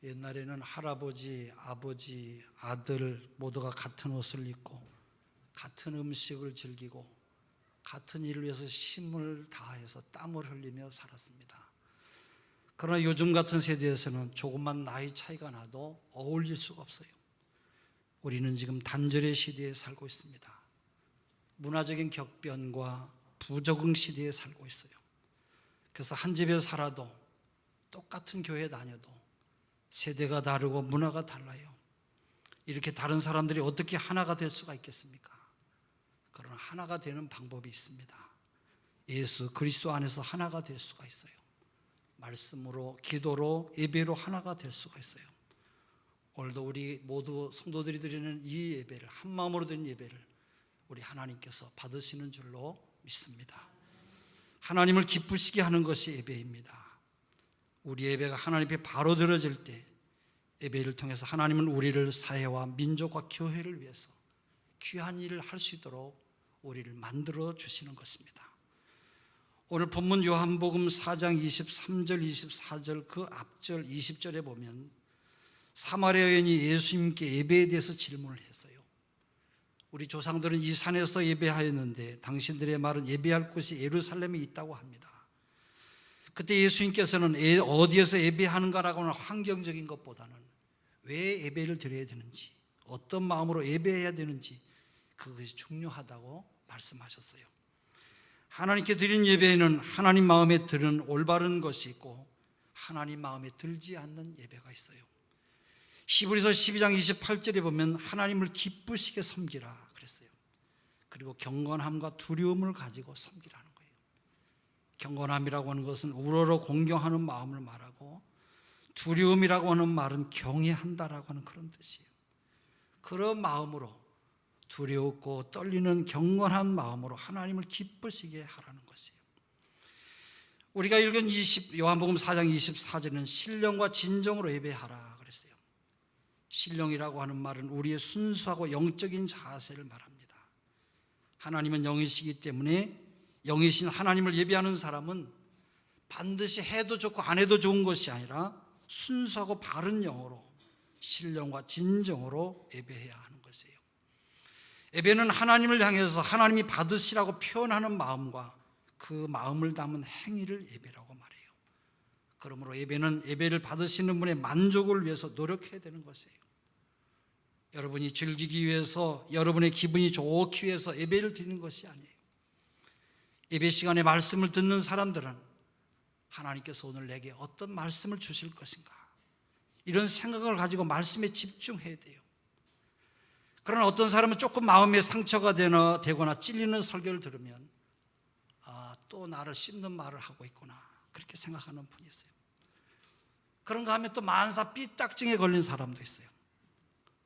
옛날에는 할아버지, 아버지, 아들 모두가 같은 옷을 입고 같은 음식을 즐기고 같은 일을 위해서 힘을 다해서 땀을 흘리며 살았습니다. 그러나 요즘 같은 세대에서는 조금만 나이 차이가 나도 어울릴 수가 없어요. 우리는 지금 단절의 시대에 살고 있습니다. 문화적인 격변과 부적응 시대에 살고 있어요. 그래서 한 집에 살아도 똑같은 교회 다녀도 세대가 다르고 문화가 달라요. 이렇게 다른 사람들이 어떻게 하나가 될 수가 있겠습니까? 그러나 하나가 되는 방법이 있습니다. 예수 그리스도 안에서 하나가 될 수가 있어요. 말씀으로, 기도로, 예배로 하나가 될 수가 있어요. 오늘도 우리 모두 성도들이 드리는 이 예배를, 한 마음으로 드리는 예배를 우리 하나님께서 받으시는 줄로 믿습니다. 하나님을 기쁘시게 하는 것이 예배입니다. 우리 예배가 하나님 앞에 바로 들어질 때 예배를 통해서 하나님은 우리를 사회와 민족과 교회를 위해서 귀한 일을 할 수 있도록 우리를 만들어 주시는 것입니다. 오늘 본문 요한복음 4장 23절 24절 그 앞절 20절에 보면 사마리아 여인이 예수님께 예배에 대해서 질문을 했어요. 우리 조상들은 이 산에서 예배하였는데 당신들의 말은 예배할 곳이 예루살렘에 있다고 합니다. 그때 예수님께서는 어디에서 예배하는가라고 하는 환경적인 것보다는 왜 예배를 드려야 되는지, 어떤 마음으로 예배해야 되는지 그것이 중요하다고 말씀하셨어요. 하나님께 드린 예배에는 하나님 마음에 드는 올바른 것이 있고 하나님 마음에 들지 않는 예배가 있어요. 히브리서 12장 28절에 보면 하나님을 기쁘시게 섬기라 그랬어요. 그리고 경건함과 두려움을 가지고 섬기라는 거예요. 경건함이라고 하는 것은 우러러 공경하는 마음을 말하고 두려움이라고 하는 말은 경외한다라고 하는 그런 뜻이에요. 그런 마음으로 두려웠고 떨리는 경건한 마음으로 하나님을 기쁘시게 하라는 것이에요. 우리가 읽은 요한복음 4장 24절은 신령과 진정으로 예배하라 그랬어요. 신령이라고 하는 말은 우리의 순수하고 영적인 자세를 말합니다. 하나님은 영이시기 때문에 영이신 하나님을 예배하는 사람은 반드시 해도 좋고 안 해도 좋은 것이 아니라 순수하고 바른 영으로 신령과 진정으로 예배해야 하는 것이에요. 예배는 하나님을 향해서 하나님이 받으시라고 표현하는 마음과 그 마음을 담은 행위를 예배라고 말해요. 그러므로 예배는 예배를 받으시는 분의 만족을 위해서 노력해야 되는 것이에요. 여러분이 즐기기 위해서, 여러분의 기분이 좋기 위해서 예배를 드리는 것이 아니에요. 예배 시간에 말씀을 듣는 사람들은 하나님께서 오늘 내게 어떤 말씀을 주실 것인가, 이런 생각을 가지고 말씀에 집중해야 돼요. 그러나 어떤 사람은 조금 마음에 상처가 되거나 찔리는 설교를 들으면 또 나를 씹는 말을 하고 있구나, 그렇게 생각하는 분이 있어요. 그런가 하면 또 만사 삐딱증에 걸린 사람도 있어요.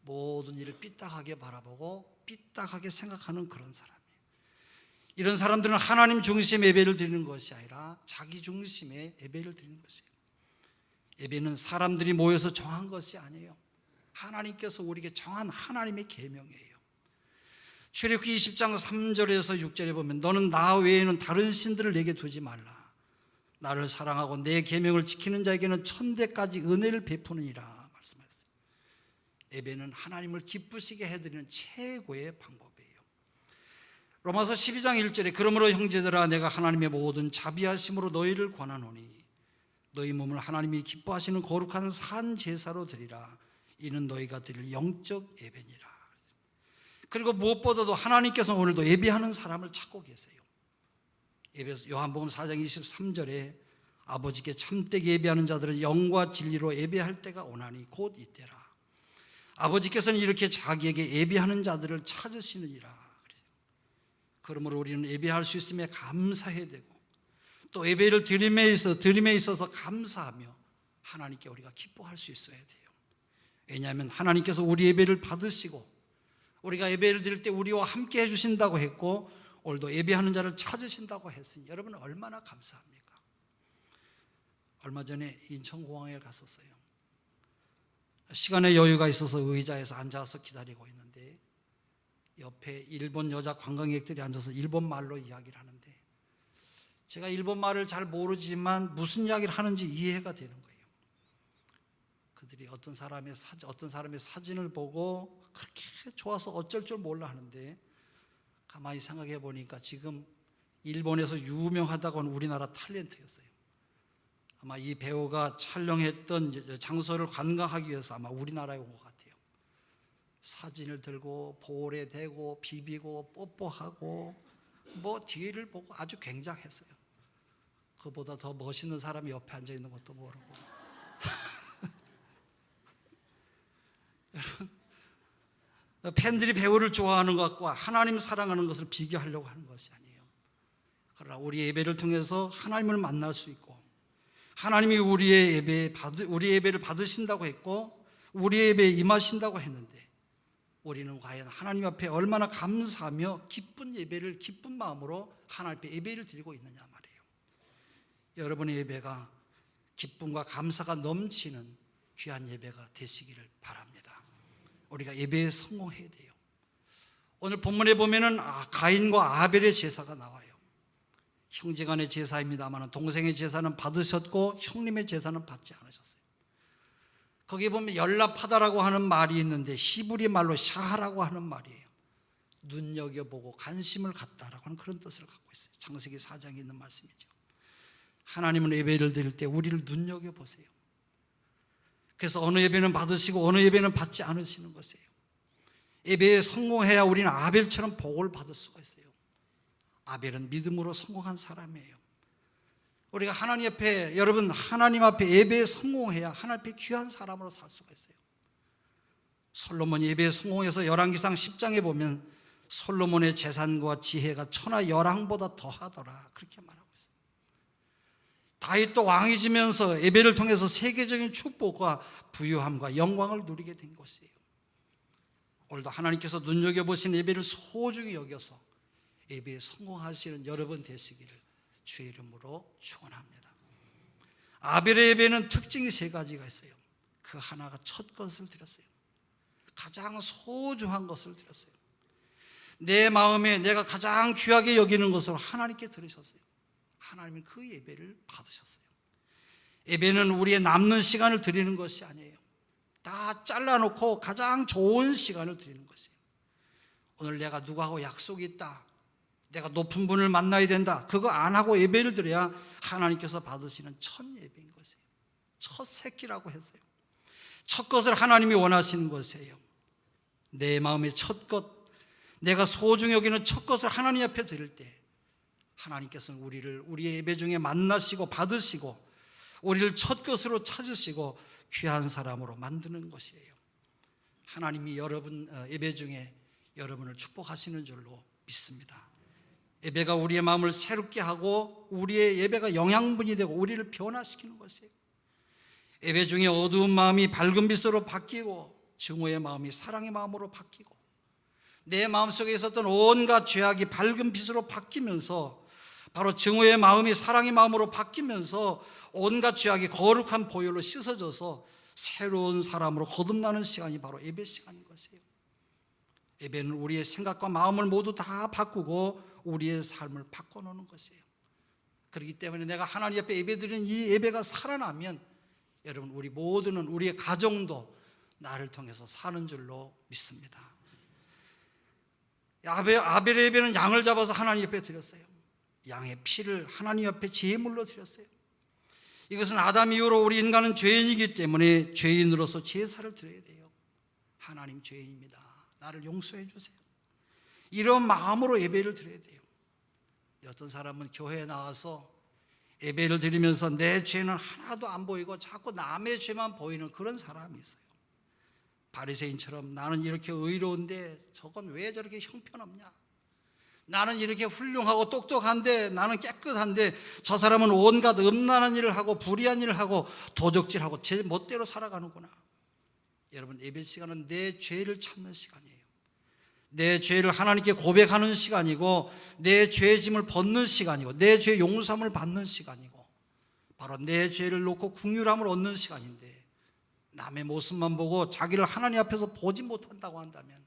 모든 일을 삐딱하게 바라보고 삐딱하게 생각하는 그런 사람이에요. 이런 사람들은 하나님 중심의 예배를 드리는 것이 아니라 자기 중심의 예배를 드리는 것이에요. 예배는 사람들이 모여서 정한 것이 아니에요. 하나님께서 우리에게 정한 하나님의 계명이에요. 출애굽기 20장 3절에서 6절에 보면 너는 나 외에는 다른 신들을 내게 두지 말라. 나를 사랑하고 내 계명을 지키는 자에게는 천대까지 은혜를 베푸느니라 말씀하셨어요. 예배는 하나님을 기쁘시게 해드리는 최고의 방법이에요. 로마서 12장 1절에 그러므로 형제들아 내가 하나님의 모든 자비하심으로 너희를 권하노니 너희 몸을 하나님이 기뻐하시는 거룩한 산 제사로 드리라. 이는 너희가 드릴 영적 예배니라. 그리고 무엇보다도 하나님께서 오늘도 예배하는 사람을 찾고 계세요. 요한복음 4장 23절에 아버지께 참되게 예배하는 자들은 영과 진리로 예배할 때가 오나니 곧 이때라. 아버지께서는 이렇게 자기에게 예배하는 자들을 찾으시느니라. 그러므로 우리는 예배할 수 있음에 감사해야 되고 또 예배를 드림에 있어서 감사하며 하나님께 우리가 기뻐할 수 있어야 돼요. 왜냐하면 하나님께서 우리 예배를 받으시고 우리가 예배를 드릴 때 우리와 함께 해주신다고 했고 오늘도 예배하는 자를 찾으신다고 했으니 여러분은 얼마나 감사합니까? 얼마 전에 인천공항에 갔었어요. 시간의 여유가 있어서 의자에서 앉아서 기다리고 있는데 옆에 일본 여자 관광객들이 앉아서 일본 말로 이야기를 하는데 제가 일본 말을 잘 모르지만 무슨 이야기를 하는지 이해가 되는 거예요. 그들이 어떤 사람의 사진을 보고 그렇게 좋아서 어쩔 줄 몰라 하는데, 가만히 생각해 보니까 지금 일본에서 유명하다고 하는 우리나라 탤런트였어요. 아마 이 배우가 촬영했던 장소를 관광하기 위해서 아마 우리나라에 온 것 같아요. 사진을 들고 볼에 대고 비비고 뽀뽀하고 뭐 뒤를 보고 아주 굉장했어요. 그보다 더 멋있는 사람이 옆에 앉아 있는 것도 모르고. 여러분, 팬들이 배우를 좋아하는 것과 하나님 사랑하는 것을 비교하려고 하는 것이 아니에요. 그러나 우리 예배를 통해서 하나님을 만날 수 있고, 하나님이 우리의 예배를 받으신다고 했고 우리 예배에 임하신다고 했는데, 우리는 과연 하나님 앞에 얼마나 감사하며 기쁜 예배를 기쁜 마음으로 하나님 앞에 예배를 드리고 있느냐 말이에요. 여러분의 예배가 기쁨과 감사가 넘치는 귀한 예배가 되시기를 바랍니다. 우리가 예배에 성공해야 돼요. 오늘 본문에 보면은 가인과 아벨의 제사가 나와요. 형제간의 제사입니다만 동생의 제사는 받으셨고 형님의 제사는 받지 않으셨어요. 거기에 보면 연락하다라고 하는 말이 있는데 히브리 말로 샤하라고 하는 말이에요. 눈여겨보고 관심을 갖다라고 하는 그런 뜻을 갖고 있어요. 창세기 4장에 있는 말씀이죠. 하나님은 예배를 드릴 때 우리를 눈여겨보세요. 그래서 어느 예배는 받으시고 어느 예배는 받지 않으시는 것이에요. 예배에 성공해야 우리는 아벨처럼 복을 받을 수가 있어요. 아벨은 믿음으로 성공한 사람이에요. 우리가 하나님 앞에, 여러분 하나님 앞에 예배에 성공해야 하나님 앞에 귀한 사람으로 살 수가 있어요. 솔로몬이 예배에 성공해서 열왕기상 10장에 보면 솔로몬의 재산과 지혜가 천하 열왕보다 더하더라 그렇게 말하고 있어요. 다윗도 왕이 지면서 예배를 통해서 세계적인 축복과 부유함과 영광을 누리게 된 것이에요. 오늘도 하나님께서 눈여겨보신 예배를 소중히 여겨서 예배에 성공하시는 여러분 되시기를 주의 이름으로 축원합니다. 아벨의 예배는 특징이 3가지가 있어요. 그 하나가 첫 것을 드렸어요. 가장 소중한 것을 드렸어요. 내 마음에 내가 가장 귀하게 여기는 것을 하나님께 드리셨어요. 하나님은 그 예배를 받으셨어요. 예배는 우리의 남는 시간을 드리는 것이 아니에요. 다 잘라놓고 가장 좋은 시간을 드리는 것이에요. 오늘 내가 누구하고 약속이 있다, 내가 높은 분을 만나야 된다, 그거 안 하고 예배를 드려야 하나님께서 받으시는 첫 예배인 것이에요. 첫 새끼라고 했어요. 첫 것을 하나님이 원하시는 것이에요. 내 마음의 첫 것, 내가 소중히 여기는 첫 것을 하나님 앞에 드릴 때 하나님께서는 우리를 우리의 예배 중에 만나시고 받으시고 우리를 첫 것으로 찾으시고 귀한 사람으로 만드는 것이에요. 하나님이 여러분 예배 중에 여러분을 축복하시는 줄로 믿습니다. 예배가 우리의 마음을 새롭게 하고 우리의 예배가 영양분이 되고 우리를 변화시키는 것이에요. 예배 중에 어두운 마음이 밝은 빛으로 바뀌고 증오의 마음이 사랑의 마음으로 바뀌고 내 마음속에 있었던 온갖 죄악이 밝은 빛으로 바뀌면서 바로 증오의 마음이 사랑의 마음으로 바뀌면서 온갖 죄악이 거룩한 보혈로 씻어져서 새로운 사람으로 거듭나는 시간이 바로 예배 시간인 것이에요. 예배는 우리의 생각과 마음을 모두 다 바꾸고 우리의 삶을 바꿔놓는 것이에요. 그렇기 때문에 내가 하나님 앞에 예배드리는 이 예배가 살아나면 여러분 우리 모두는 우리의 가정도 나를 통해서 사는 줄로 믿습니다. 아벨의 예배는 양을 잡아서 하나님 앞에 드렸어요. 양의 피를 하나님 앞에 제물로 드렸어요. 이것은 아담 이후로 우리 인간은 죄인이기 때문에 죄인으로서 제사를 드려야 돼요. 하나님 죄인입니다, 나를 용서해 주세요, 이런 마음으로 예배를 드려야 돼요. 어떤 사람은 교회에 나와서 예배를 드리면서 내 죄는 하나도 안 보이고 자꾸 남의 죄만 보이는 그런 사람이 있어요. 바리새인처럼 나는 이렇게 의로운데 저건 왜 저렇게 형편없냐, 나는 이렇게 훌륭하고 똑똑한데 나는 깨끗한데 저 사람은 온갖 음란한 일을 하고 불의한 일을 하고 도적질하고 제 멋대로 살아가는구나. 여러분 예배 시간은 내 죄를 찾는 시간이에요. 내 죄를 하나님께 고백하는 시간이고 내 죄의 짐을 벗는 시간이고 내 죄 용서함을 받는 시간이고 바로 내 죄를 놓고 긍휼함을 얻는 시간인데, 남의 모습만 보고 자기를 하나님 앞에서 보지 못한다고 한다면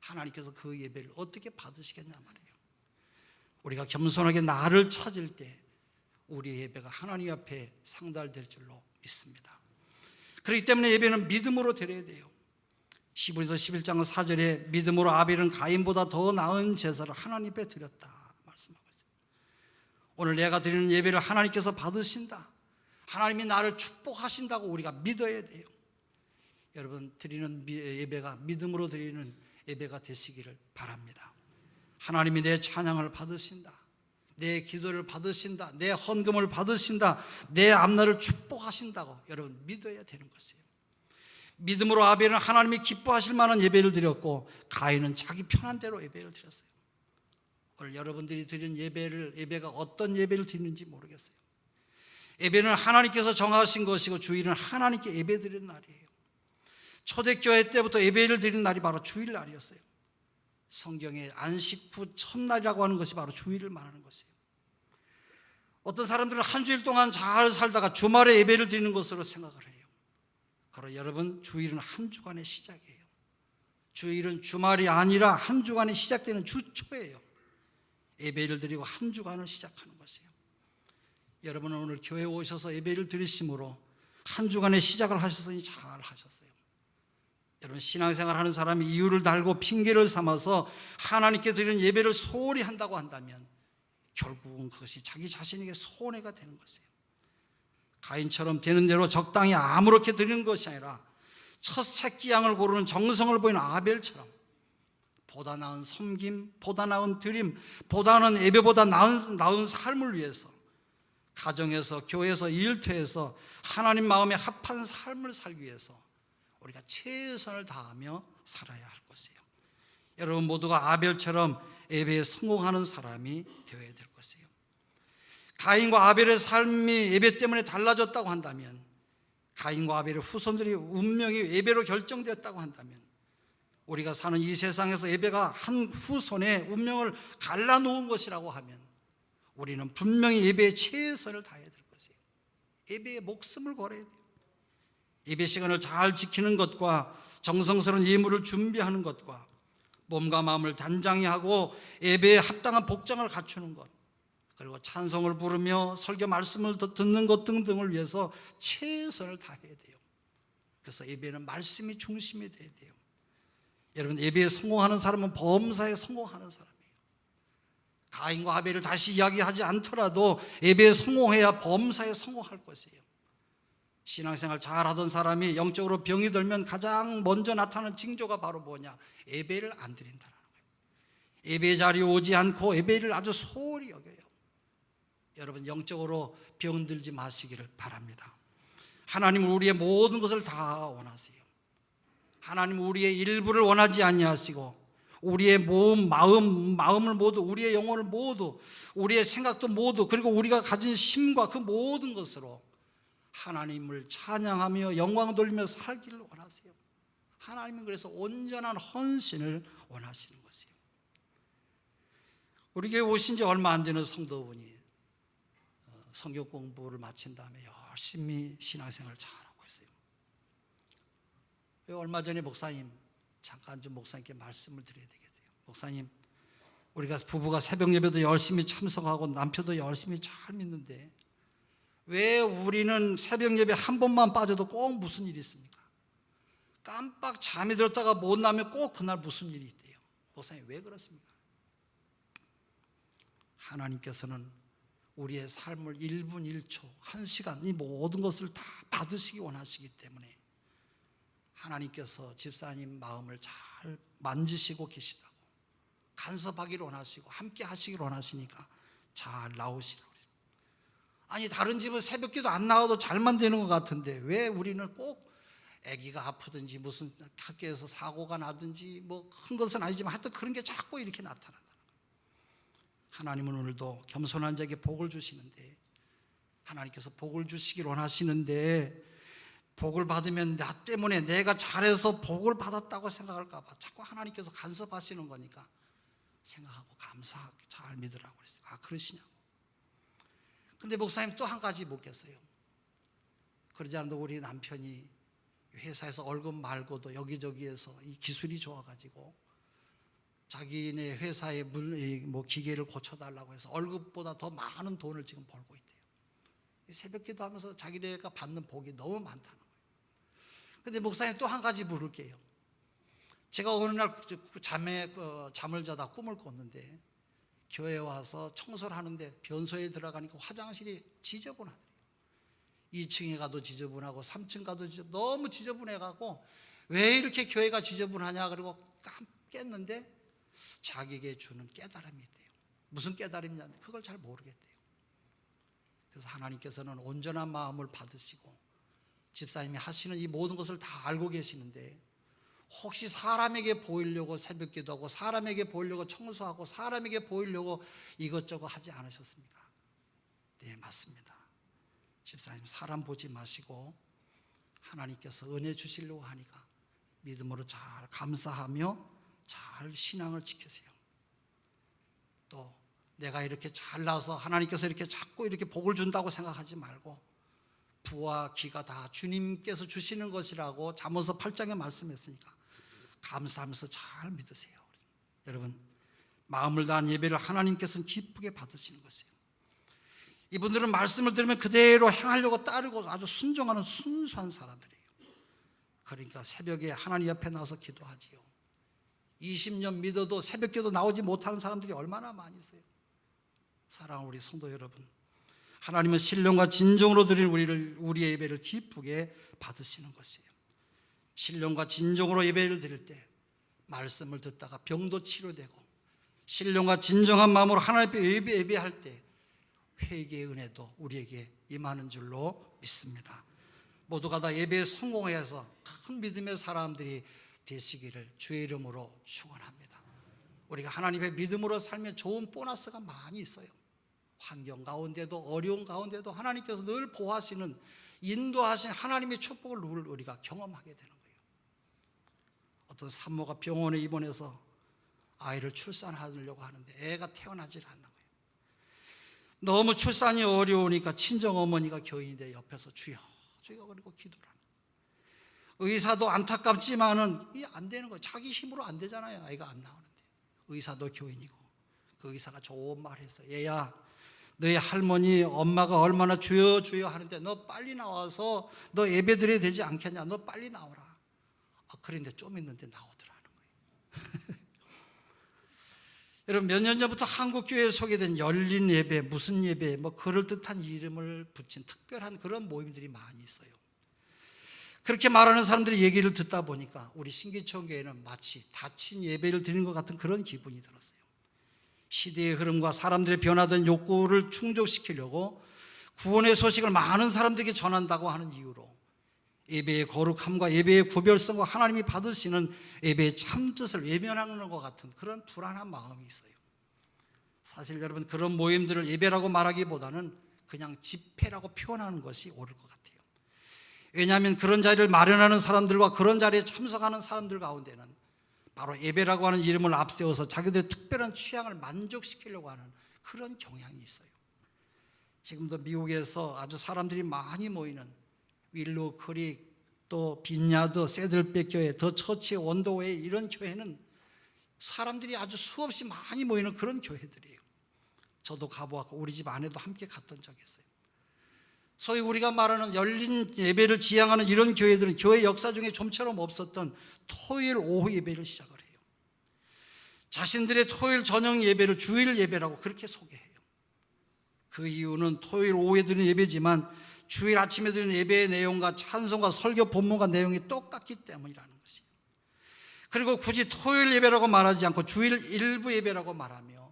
하나님께서 그 예배를 어떻게 받으시겠냐 말이에요. 우리가 겸손하게 나를 찾을 때 우리의 예배가 하나님 앞에 상달될 줄로 믿습니다. 그렇기 때문에 예배는 믿음으로 드려야 돼요. 히브리서 11장 4절에 믿음으로 아벨은 가인보다 더 나은 제사를 하나님 앞에 드렸다 말씀하고 있어요. 오늘 내가 드리는 예배를 하나님께서 받으신다, 하나님이 나를 축복하신다고 우리가 믿어야 돼요. 여러분, 드리는 예배가 믿음으로 드리는 예배가 되시기를 바랍니다. 하나님이 내 찬양을 받으신다, 내 기도를 받으신다, 내 헌금을 받으신다, 내 앞날을 축복하신다고 여러분 믿어야 되는 것이에요. 믿음으로 아벨은 하나님이 기뻐하실 만한 예배를 드렸고 가인은 자기 편한 대로 예배를 드렸어요. 오늘 여러분들이 드리는 예배가 어떤 예배를 드리는지 모르겠어요. 예배는 하나님께서 정하신 것이고 주일은 하나님께 예배 드리는 날이에요. 초대교회 때부터 예배를 드리는 날이 바로 주일날이었어요. 성경에 안식 후 첫날이라고 하는 것이 바로 주일을 말하는 것이에요. 어떤 사람들은 한 주일 동안 잘 살다가 주말에 예배를 드리는 것으로 생각을 해요. 그러나 여러분, 주일은 한 주간의 시작이에요. 주일은 주말이 아니라 한 주간이 시작되는 주초예요. 예배를 드리고 한 주간을 시작하는 것이에요. 여러분은 오늘 교회에 오셔서 예배를 드리심으로 한 주간의 시작을 하셨으니 잘 하셨어요. 여러분, 신앙생활 하는 사람이 이유를 달고 핑계를 삼아서 하나님께 드리는 예배를 소홀히 한다고 한다면 결국은 그것이 자기 자신에게 손해가 되는 것이에요. 가인처럼 되는 대로 적당히 아무렇게 드리는 것이 아니라 첫 새끼 양을 고르는 정성을 보이는 아벨처럼 보다 나은 섬김, 보다 나은 드림, 보다 나은 예배보다 나은 삶을 위해서 가정에서, 교회에서, 일터에서 하나님 마음에 합한 삶을 살기 위해서 우리가 최선을 다하며 살아야 할 것이에요. 여러분 모두가 아벨처럼 예배에 성공하는 사람이 되어야 될 것이에요. 가인과 아벨의 삶이 예배 때문에 달라졌다고 한다면, 가인과 아벨의 후손들의 운명이 예배로 결정되었다고 한다면, 우리가 사는 이 세상에서 예배가 한 후손의 운명을 갈라놓은 것이라고 하면 우리는 분명히 예배에 최선을 다해야 될 것이에요. 예배에 목숨을 걸어야 돼요. 예배 시간을 잘 지키는 것과 정성스러운 예물을 준비하는 것과 몸과 마음을 단장히 하고 예배에 합당한 복장을 갖추는 것, 그리고 찬송을 부르며 설교 말씀을 듣는 것 등등을 위해서 최선을 다해야 돼요. 그래서 예배는 말씀이 중심이 돼야 돼요. 여러분, 예배에 성공하는 사람은 범사에 성공하는 사람이에요. 가인과 아벨을 다시 이야기하지 않더라도 예배에 성공해야 범사에 성공할 것이에요. 신앙생활 잘하던 사람이 영적으로 병이 들면 가장 먼저 나타나는 징조가 바로 뭐냐? 예배를 안 드린다는 거예요. 예배 자리에 오지 않고 예배를 아주 소홀히 여겨요. 여러분, 영적으로 병들지 마시기를 바랍니다. 하나님은 우리의 모든 것을 다 원하세요. 하나님은 우리의 일부를 원하지 아니하시고 우리의 몸, 마음을 모두, 우리의 영혼을 모두, 우리의 생각도 모두, 그리고 우리가 가진 심과 그 모든 것으로 하나님을 찬양하며 영광 돌리며 살기를 원하세요. 하나님은 그래서 온전한 헌신을 원하시는 것이에요. 우리 교회 오신 지 얼마 안 되는 성도분이 성경 공부를 마친 다음에 열심히 신앙생활을 잘하고 있어요. 얼마 전에 목사님, 잠깐 좀 목사님께 말씀을 드려야 되겠어요. 목사님, 우리가 부부가 새벽 예배도 열심히 참석하고 남편도 열심히 잘 믿는데 왜 우리는 새벽 예배 한 번만 빠져도 꼭 무슨 일이 있습니까? 깜빡 잠이 들었다가 못 나면 꼭 그날 무슨 일이 있대요. 목사님, 왜 그렇습니까? 하나님께서는 우리의 삶을 1분 1초, 1시간 이 모든 것을 다 받으시기 원하시기 때문에 하나님께서 집사님 마음을 잘 만지시고 계시다고, 간섭하기를 원하시고 함께 하시기를 원하시니까 잘 나오시라고. 아니, 다른 집은 새벽기도 안 나와도 잘만 되는 것 같은데 왜 우리는 꼭 아기가 아프든지 무슨 학교에서 사고가 나든지 뭐 큰 것은 아니지만 하여튼 그런 게 자꾸 이렇게 나타난다는 거예요. 하나님은 오늘도 겸손한 자에게 복을 주시는데, 하나님께서 복을 주시길 원하시는데 복을 받으면 나 때문에 내가 잘해서 복을 받았다고 생각할까 봐 자꾸 하나님께서 간섭하시는 거니까 생각하고 감사하게 잘 믿으라고 그랬어요. 아, 그러시냐고. 근데 목사님 또 한 가지 묻겠어요. 그러지 않아도 우리 남편이 회사에서 월급 말고도 여기저기에서 이 기술이 좋아가지고 자기네 회사의 기계를 고쳐달라고 해서 월급보다 더 많은 돈을 지금 벌고 있대요. 새벽기도 하면서 자기네가 받는 복이 너무 많다는 거예요. 근데 목사님 또 한 가지 물을게요. 제가 어느 날 잠을 자다 꿈을 꿨는데 교회에 와서 청소를 하는데 변소에 들어가니까 화장실이 지저분하더래요. 2층에 가도 지저분하고 3층 가도 너무 지저분해가고 왜 이렇게 교회가 지저분하냐 그러고 깼는데 자기에게 주는 깨달음이 있대요. 무슨 깨달음이냐는데 그걸 잘 모르겠대요. 그래서 하나님께서는 온전한 마음을 받으시고 집사님이 하시는 이 모든 것을 다 알고 계시는데 혹시 사람에게 보이려고 새벽 기도하고 사람에게 보이려고 청소하고 사람에게 보이려고 이것저것 하지 않으셨습니까? 네, 맞습니다. 집사님 사람 보지 마시고 하나님께서 은혜 주시려고 하니까 믿음으로 잘 감사하며 잘 신앙을 지키세요. 또 내가 이렇게 잘나서 하나님께서 이렇게 자꾸 이렇게 복을 준다고 생각하지 말고 부와 기가 다 주님께서 주시는 것이라고 잠언서 8장에 말씀했으니까 감사하면서 잘 믿으세요. 여러분 마음을 다한 예배를 하나님께서는 기쁘게 받으시는 것이에요. 이분들은 말씀을 들으면 그대로 행하려고 따르고 아주 순종하는 순수한 사람들이에요. 그러니까 새벽에 하나님 앞에 나와서 기도하지요. 20년 믿어도 새벽기도 나오지 못하는 사람들이 얼마나 많이 있어요. 사랑하는 우리 성도 여러분, 하나님은 신령과 진정으로 드린 우리의 예배를 기쁘게 받으시는 것이에요. 신령과 진정으로 예배를 드릴 때 말씀을 듣다가 병도 치료되고 신령과 진정한 마음으로 하나님 앞에 예배할 때 회개의 은혜도 우리에게 임하는 줄로 믿습니다. 모두가 다 예배에 성공해서 큰 믿음의 사람들이 되시기를 주의 이름으로 축원합니다. 우리가 하나님의 믿음으로 살면 좋은 보너스가 많이 있어요. 환경 가운데도 어려운 가운데도 하나님께서 늘 보호하시는 인도하신 하나님의 축복을 우리가 경험하게 되는 거예요. 어떤 산모가 병원에 입원해서 아이를 출산하려고 하는데 애가 태어나질 않는 거예요. 너무 출산이 어려우니까 친정어머니가 교인인데 옆에서 주여 주여 그리고 기도를 하는 거예요. 의사도 안타깝지만은 이게 안 되는 거예요. 자기 힘으로 안 되잖아요. 아이가 안 나오는데. 의사도 교인이고 그 의사가 좋은 말 했어요. 얘야 너희 할머니 엄마가 얼마나 주여 주여 하는데 너 빨리 나와서 너 예배 드려야 되지 않겠냐. 너 빨리 나오라. 그런데 좀 있는데 나오더라는 거예요. 여러분 몇 년 전부터 한국교회에 소개된 열린 예배, 무슨 예배, 뭐 그럴듯한 이름을 붙인 특별한 그런 모임들이 많이 있어요. 그렇게 말하는 사람들이 얘기를 듣다 보니까 우리 신기천교회는 마치 닫힌 예배를 드리는 것 같은 그런 기분이 들었어요. 시대의 흐름과 사람들의 변화된 욕구를 충족시키려고 구원의 소식을 많은 사람들에게 전한다고 하는 이유로 예배의 거룩함과 예배의 구별성과 하나님이 받으시는 예배의 참뜻을 외면하는 것 같은 그런 불안한 마음이 있어요. 사실 여러분 그런 모임들을 예배라고 말하기보다는 그냥 집회라고 표현하는 것이 옳을 것 같아요. 왜냐하면 그런 자리를 마련하는 사람들과 그런 자리에 참석하는 사람들 가운데는 바로 예배라고 하는 이름을 앞세워서 자기들의 특별한 취향을 만족시키려고 하는 그런 경향이 있어요. 지금도 미국에서 아주 사람들이 많이 모이는 윌로우 크릭, 또 빈야드, 새들백 교회, 더 처치, 원도웨이 이런 교회는 사람들이 아주 수없이 많이 모이는 그런 교회들이에요. 저도 가보았고 우리 집 아내도 함께 갔던 적이 있어요. 소위 우리가 말하는 열린 예배를 지향하는 이런 교회들은 교회 역사 중에 좀처럼 없었던 토요일 오후 예배를 시작을 해요. 자신들의 토요일 저녁 예배를 주일 예배라고 그렇게 소개해요. 그 이유는 토요일 오후에 드리는 예배지만 주일 아침에 드리는 예배의 내용과 찬송과 설교 본문과 내용이 똑같기 때문이라는 것이에요. 그리고 굳이 토요일 예배라고 말하지 않고 주일 일부 예배라고 말하며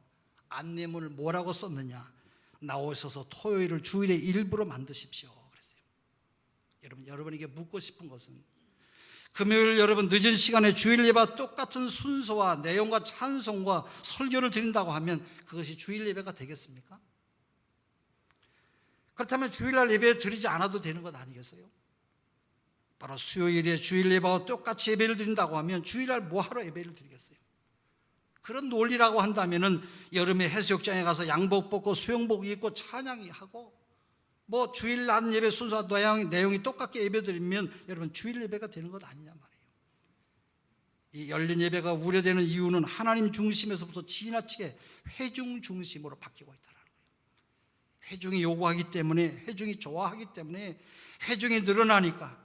안내문을 뭐라고 썼느냐, 나오셔서 토요일을 주일의 일부로 만드십시오 그랬어요. 여러분에게 묻고 싶은 것은 금요일 여러분 늦은 시간에 주일 예배와 똑같은 순서와 내용과 찬송과 설교를 드린다고 하면 그것이 주일 예배가 되겠습니까? 그렇다면 주일날 예배 드리지 않아도 되는 것 아니겠어요? 바로 수요일에 주일 예배와 똑같이 예배를 드린다고 하면 주일날 뭐하러 예배를 드리겠어요? 그런 논리라고 한다면은 여름에 해수욕장에 가서 양복 벗고 수영복 입고 찬양이 하고 뭐 주일 낮 예배 순서와 내용이 똑같게 예배 드리면 여러분 주일 예배가 되는 것 아니냐 말이에요. 이 열린 예배가 우려되는 이유는 하나님 중심에서부터 지나치게 회중 중심으로 바뀌고 있다는 거예요. 회중이 요구하기 때문에, 회중이 좋아하기 때문에, 회중이 늘어나니까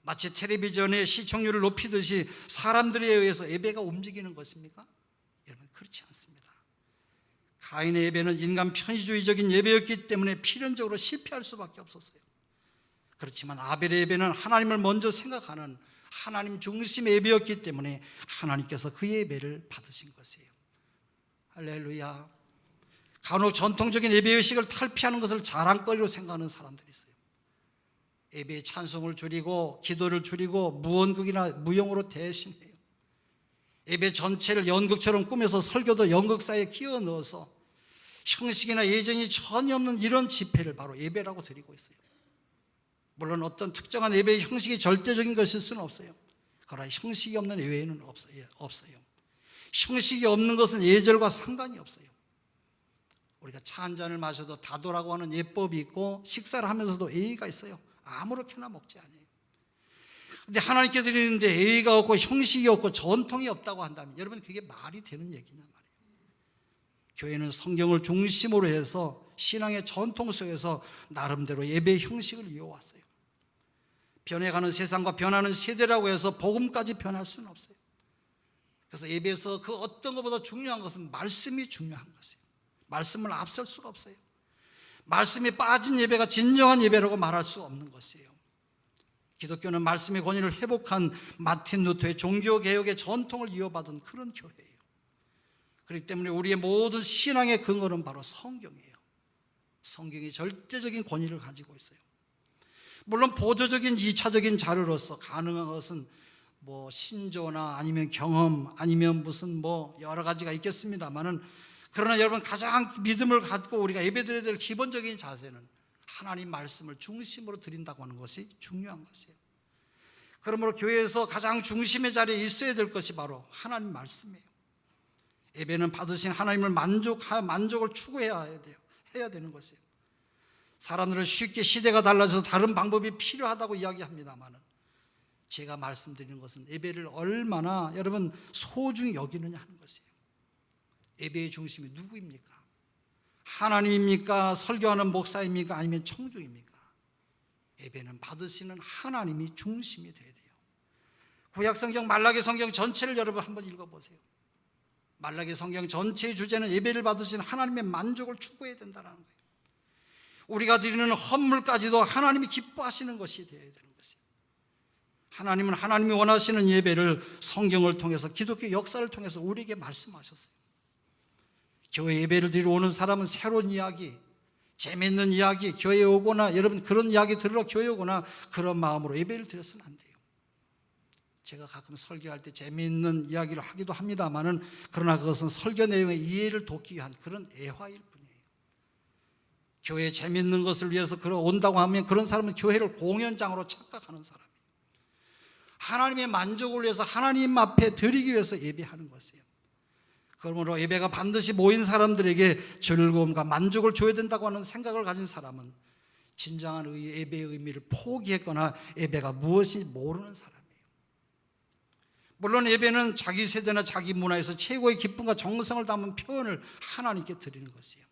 마치 텔레비전의 시청률을 높이듯이 사람들에 의해서 예배가 움직이는 것입니까? 여러분, 그렇지 않습니다. 가인의 예배는 인간 편의주의적인 예배였기 때문에 필연적으로 실패할 수밖에 없었어요. 그렇지만 아벨의 예배는 하나님을 먼저 생각하는 하나님 중심의 예배였기 때문에 하나님께서 그 예배를 받으신 것이에요. 할렐루야. 간혹 전통적인 예배의식을 탈피하는 것을 자랑거리로 생각하는 사람들이 있어요. 예배의 찬송을 줄이고 기도를 줄이고 무언극이나 무용으로 대신해요. 예배 전체를 연극처럼 꾸며서 설교도 연극사에 끼워 넣어서 형식이나 예정이 전혀 없는 이런 집회를 바로 예배라고 드리고 있어요. 물론 어떤 특정한 예배의 형식이 절대적인 것일 수는 없어요. 그러나 형식이 없는 예배는 없어요. 형식이 없는 것은 예절과 상관이 없어요. 우리가 차 한 잔을 마셔도 다도라고 하는 예법이 있고 식사를 하면서도 예의가 있어요. 아무렇게나 먹지 않아요. 근데 하나님께 드리는데 예의가 없고 형식이 없고 전통이 없다고 한다면 여러분, 그게 말이 되는 얘기냐 말이에요. 교회는 성경을 중심으로 해서 신앙의 전통 속에서 나름대로 예배의 형식을 이어왔어요. 변해가는 세상과 변하는 세대라고 해서 복음까지 변할 수는 없어요. 그래서 예배에서 그 어떤 것보다 중요한 것은 말씀이 중요한 것이에요. 말씀을 앞설 수가 없어요. 말씀이 빠진 예배가 진정한 예배라고 말할 수 없는 것이에요. 기독교는 말씀의 권위를 회복한 마틴 루터의 종교개혁의 전통을 이어받은 그런 교회예요. 그렇기 때문에 우리의 모든 신앙의 근거는 바로 성경이에요. 성경이 절대적인 권위를 가지고 있어요. 물론 보조적인 2차적인 자료로서 가능한 것은 신조나 아니면 경험 아니면 무슨 여러 가지가 있겠습니다만은, 그러나 여러분, 가장 믿음을 갖고 우리가 예배드려야 될 기본적인 자세는 하나님 말씀을 중심으로 드린다고 하는 것이 중요한 것이에요. 그러므로 교회에서 가장 중심의 자리에 있어야 될 것이 바로 하나님 말씀이에요. 예배는 받으신 하나님을 만족을 추구해야 돼요. 해야 되는 것이에요. 사람들은 쉽게 시대가 달라져서 다른 방법이 필요하다고 이야기합니다만은, 제가 말씀드리는 것은 예배를 얼마나 여러분 소중히 여기느냐 하는 것이에요. 예배의 중심이 누구입니까? 하나님입니까? 설교하는 목사입니까? 아니면 청중입니까? 예배는 받으시는 하나님이 중심이 돼야 돼요. 구약 성경 말라기 성경 전체를 여러분 한번 읽어보세요. 말라기 성경 전체의 주제는 예배를 받으신 하나님의 만족을 추구해야 된다는 거예요. 우리가 드리는 헌물까지도 하나님이 기뻐하시는 것이 되어야 되는 것이에요. 하나님은 하나님이 원하시는 예배를 성경을 통해서, 기독교 역사를 통해서 우리에게 말씀하셨어요. 교회 예배를 드리러 오는 사람은 새로운 이야기, 재미있는 이야기, 교회에 오거나 여러분 그런 이야기 들으러 교회에 오거나 그런 마음으로 예배를 드려서는 안 돼요. 제가 가끔 설교할 때 재미있는 이야기를 하기도 합니다만은, 그러나 그것은 설교 내용의 이해를 돕기 위한 그런 애화일 뿐이에요. 교회에 재미있는 것을 위해서 온다고 하면 그런 사람은 교회를 공연장으로 착각하는 사람이에요. 하나님의 만족을 위해서 하나님 앞에 드리기 위해서 예배하는 것이에요. 그러므로 예배가 반드시 모인 사람들에게 즐거움과 만족을 줘야 된다고 하는 생각을 가진 사람은 진정한 예배의 의미를 포기했거나 예배가 무엇인지 모르는 사람이에요. 물론 예배는 자기 세대나 자기 문화에서 최고의 기쁨과 정성을 담은 표현을 하나님께 드리는 것이에요.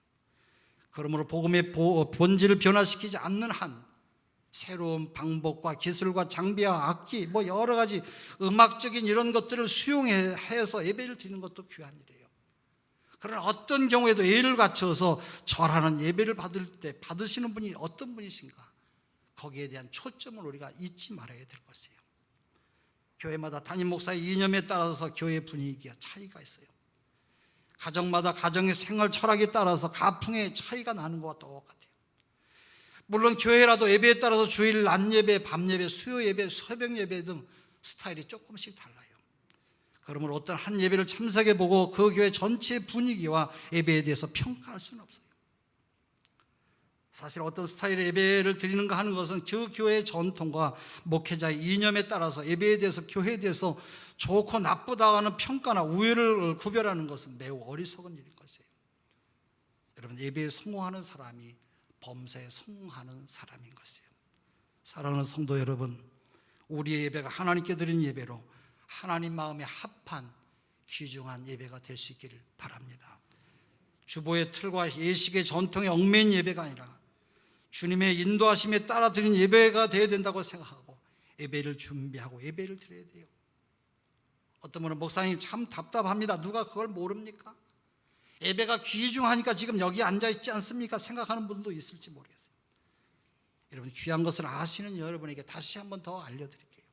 그러므로 복음의 본질을 변화시키지 않는 한 새로운 방법과 기술과 장비와 악기 여러 가지 음악적인 이런 것들을 수용해서 예배를 드리는 것도 귀한 일이에요. 그러나 어떤 경우에도 예를 갖춰서 절하는 예배를 받을 때 받으시는 분이 어떤 분이신가, 거기에 대한 초점을 우리가 잊지 말아야 될 것이에요. 교회마다 담임 목사의 이념에 따라서 교회 분위기가 차이가 있어요. 가정마다 가정의 생활 철학에 따라서 가풍의 차이가 나는 것과 똑같아요. 물론 교회라도 예배에 따라서 주일 낮 예배, 밤 예배, 수요 예배, 새벽 예배 등 스타일이 조금씩 달라요. 그러므로 어떤 한 예배를 참석해보고 그 교회 전체 분위기와 예배에 대해서 평가할 수는 없어요. 사실 어떤 스타일의 예배를 드리는가 하는 것은 그 교회의 전통과 목회자의 이념에 따라서 예배에 대해서, 교회에 대해서 좋고 나쁘다 하는 평가나 우열을 구별하는 것은 매우 어리석은 일인 것이에요. 여러분, 예배에 성공하는 사람이 범사에 성공하는 사람인 것이에요. 사랑하는 성도 여러분, 우리의 예배가 하나님께 드린 예배로 하나님 마음에 합한 귀중한 예배가 될 수 있기를 바랍니다. 주보의 틀과 예식의 전통에 얽매인 예배가 아니라 주님의 인도하심에 따라 드린 예배가 되어야 된다고 생각하고, 예배를 준비하고 예배를 드려야 돼요. 어떤 분은 목사님 참 답답합니다. 누가 그걸 모릅니까? 예배가 귀중하니까 지금 여기 앉아있지 않습니까? 생각하는 분도 있을지 모르겠어요. 여러분, 귀한 것을 아시는 여러분에게 다시 한번 더 알려드릴게요.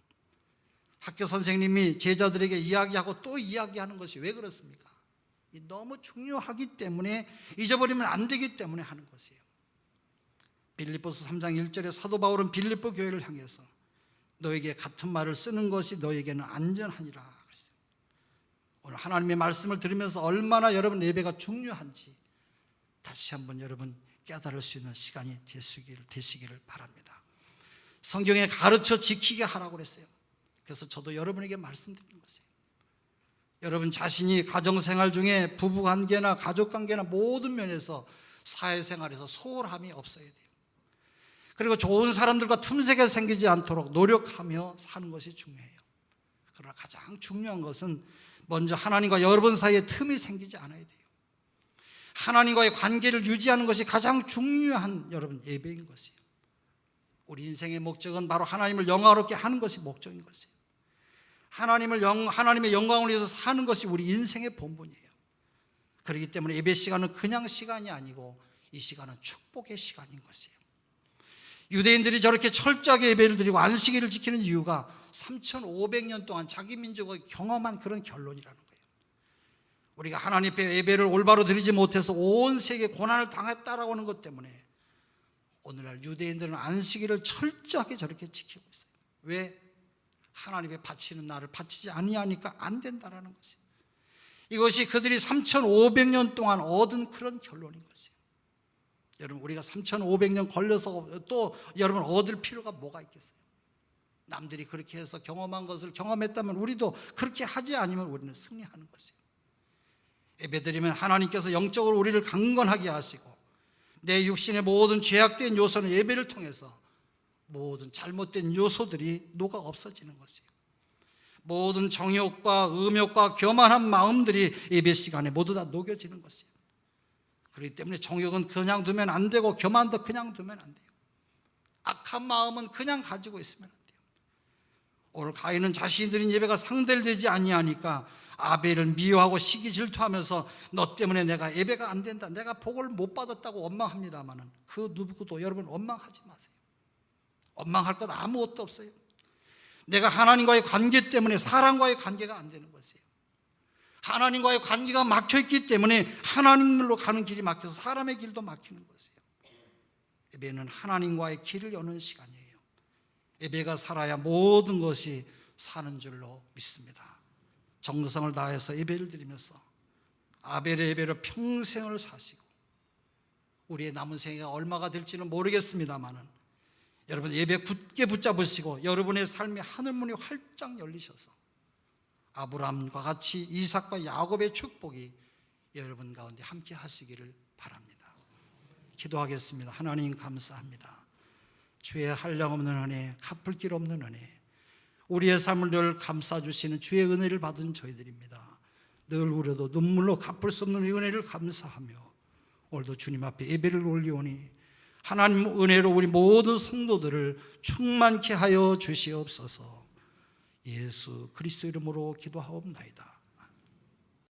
학교 선생님이 제자들에게 이야기하고 또 이야기하는 것이 왜 그렇습니까? 너무 중요하기 때문에, 잊어버리면 안 되기 때문에 하는 것이에요. 빌립보서 3장 1절에 사도 바울은 빌립보 교회를 향해서 너에게 같은 말을 쓰는 것이 너에게는 안전하니라 그랬어요. 오늘 하나님의 말씀을 들으면서 얼마나 여러분 예배가 중요한지 다시 한번 여러분 깨달을 수 있는 시간이 되시기를 바랍니다. 성경에 가르쳐 지키게 하라고 그랬어요. 그래서 저도 여러분에게 말씀드린 것이에요. 여러분 자신이 가정생활 중에 부부관계나 가족관계나 모든 면에서 사회생활에서 소홀함이 없어야 돼요. 그리고 좋은 사람들과 틈새가 생기지 않도록 노력하며 사는 것이 중요해요. 그러나 가장 중요한 것은 먼저 하나님과 여러분 사이에 틈이 생기지 않아야 돼요. 하나님과의 관계를 유지하는 것이 가장 중요한 여러분 예배인 것이에요. 우리 인생의 목적은 바로 하나님을 영광롭게 하는 것이 목적인 것이에요. 하나님의 영광을 위해서 사는 것이 우리 인생의 본분이에요. 그렇기 때문에 예배 시간은 그냥 시간이 아니고 이 시간은 축복의 시간인 것이에요. 유대인들이 저렇게 철저하게 예배를 드리고 안식일을 지키는 이유가 3,500년 동안 자기 민족이 경험한 그런 결론이라는 거예요. 우리가 하나님 앞에 예배를 올바로 드리지 못해서 온 세계에 고난을 당했다라고 하는 것 때문에 오늘날 유대인들은 안식일을 철저하게 저렇게 지키고 있어요. 왜? 하나님께 바치는 날을 바치지 아니하니까 안 된다라는 것이에요. 이것이 그들이 3,500년 동안 얻은 그런 결론인 것이에요. 여러분, 우리가 3,500년 걸려서 또 여러분 얻을 필요가 뭐가 있겠어요? 남들이 그렇게 해서 경험한 것을 경험했다면 우리도 그렇게 하지 않으면 우리는 승리하는 것이에요. 예배드리면 하나님께서 영적으로 우리를 강건하게 하시고 내 육신의 모든 죄악된 요소는 예배를 통해서 모든 잘못된 요소들이 녹아 없어지는 것이에요. 모든 정욕과 음욕과 교만한 마음들이 예배 시간에 모두 다 녹여지는 것이에요. 그렇기 때문에 정욕은 그냥 두면 안 되고 교만도 그냥 두면 안 돼요. 악한 마음은 그냥 가지고 있으면 안 돼요. 오늘 가인은 자신이 드린 예배가 상달되지 아니하니까 아벨을 미워하고 시기 질투하면서 너 때문에 내가 예배가 안 된다, 내가 복을 못 받았다고 원망합니다마는 그 누구도 여러분 원망하지 마세요. 원망할 것 아무것도 없어요. 내가 하나님과의 관계 때문에 사람과의 관계가 안 되는 것이에요. 하나님과의 관계가 막혀있기 때문에 하나님으로 가는 길이 막혀서 사람의 길도 막히는 것이에요. 예배는 하나님과의 길을 여는 시간이에요. 예배가 살아야 모든 것이 사는 줄로 믿습니다. 정성을 다해서 예배를 드리면서 아벨의 예배로 평생을 사시고 우리의 남은 생애가 얼마가 될지는 모르겠습니다만은 여러분 예배 굳게 붙잡으시고 여러분의 삶의 하늘문이 활짝 열리셔서 아브라함과 같이 이삭과 야곱의 축복이 여러분 가운데 함께 하시기를 바랍니다. 기도하겠습니다. 하나님 감사합니다. 주의 한량없는 은혜, 갚을 길 없는 은혜, 우리의 삶을 늘 감싸주시는 주의 은혜를 받은 저희들입니다. 늘 우려도 눈물로 갚을 수 없는 이 은혜를 감사하며 오늘도 주님 앞에 예배를 올리오니 하나님 은혜로 우리 모든 성도들을 충만케 하여 주시옵소서. 예수 그리스도 이름으로 기도하옵나이다.